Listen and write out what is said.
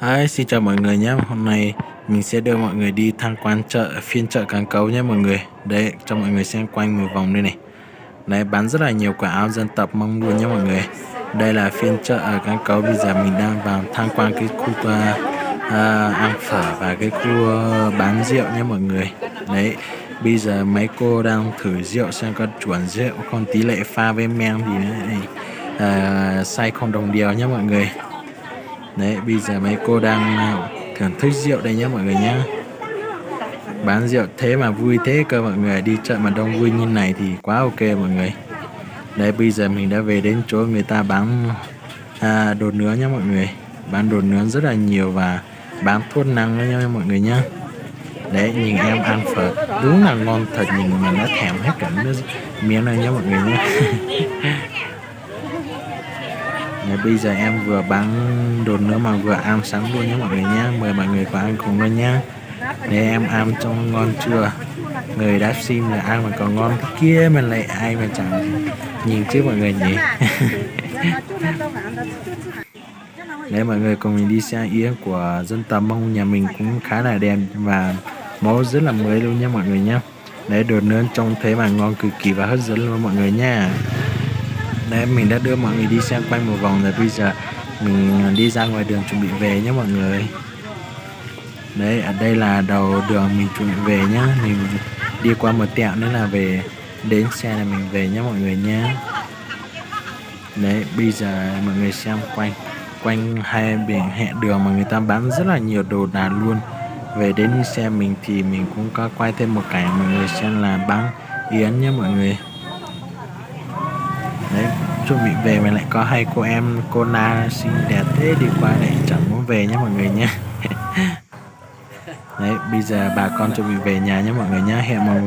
Hi, xin chào mọi người nhé. Hôm nay mình sẽ đưa mọi người đi tham quan phiên chợ Cán Cấu nhé mọi người. Đấy, cho mọi người xem quanh một vòng đây này. Đấy, bán rất là nhiều quần áo dân tộc Mông luôn nhé mọi người. Đây là phiên chợ ở Cán Cấu. Bây giờ mình đang vào tham quan cái khu ăn phở và cái khu bán rượu nhé mọi người. Đấy, bây giờ mấy cô đang thử rượu xem có chuẩn rượu, còn tỷ lệ pha với men thì say không đồng đều nhé mọi người. Đấy, bây giờ mấy cô đang thưởng thức rượu đây nhé mọi người nhé. Bán rượu thế mà vui thế cơ mọi người. Đi chợ mà đông vui như này thì quá ok mọi người. Đấy, bây giờ mình đã về đến chỗ người ta bán đồ nướng nhé mọi người. Bán đồ nướng rất là nhiều và bán thuốc năng đó nha mọi người nhé. Đấy, nhìn em ăn phở đúng là ngon thật, nhìn mà nó thèm hết cả nước miếng này nhé mọi người nhé. Đấy, bây giờ em vừa bán đồ nữa mà vừa ăn sáng luôn nhé mọi người nhé. Mời mọi người qua ăn cùng luôn nhé. Để em ăn trong ngon chưa? Người đã xin là ăn mà còn ngon thế kia mà lại ai mà chẳng nhìn chứ mọi người nhỉ. Đấy, mọi người cùng mình đi xem yến của dân tộc Mông nhà mình cũng khá là đẹp và mẫu rất là mới luôn nhé mọi người nhé. Đấy, đồ nướng trông thế mà ngon cực kỳ và hấp dẫn luôn mọi người nha. Đấy, mình đã đưa mọi người đi xem quanh một vòng rồi, bây giờ mình đi ra ngoài đường chuẩn bị về nhé mọi người. Đấy, ở đây là đầu đường mình chuẩn bị về nhá. Mình đi qua một tẹo nữa là về đến xe là mình về nhé mọi người nhé. Đấy, bây giờ mọi người xem quanh hai biển hẹn đường mà người ta bán rất là nhiều đồ đạc luôn. Về đến xe mình thì mình cũng có quay thêm một cảnh mọi người xem là bán yến nhé mọi người. Đấy, chuẩn bị về mà lại có hai cô em cô Na xinh đẹp thế đi qua lại chẳng muốn về nhé mọi người nhé. Đấy, bây giờ bà con chuẩn bị về nhà nhé mọi người nhé. Hẹn mọi người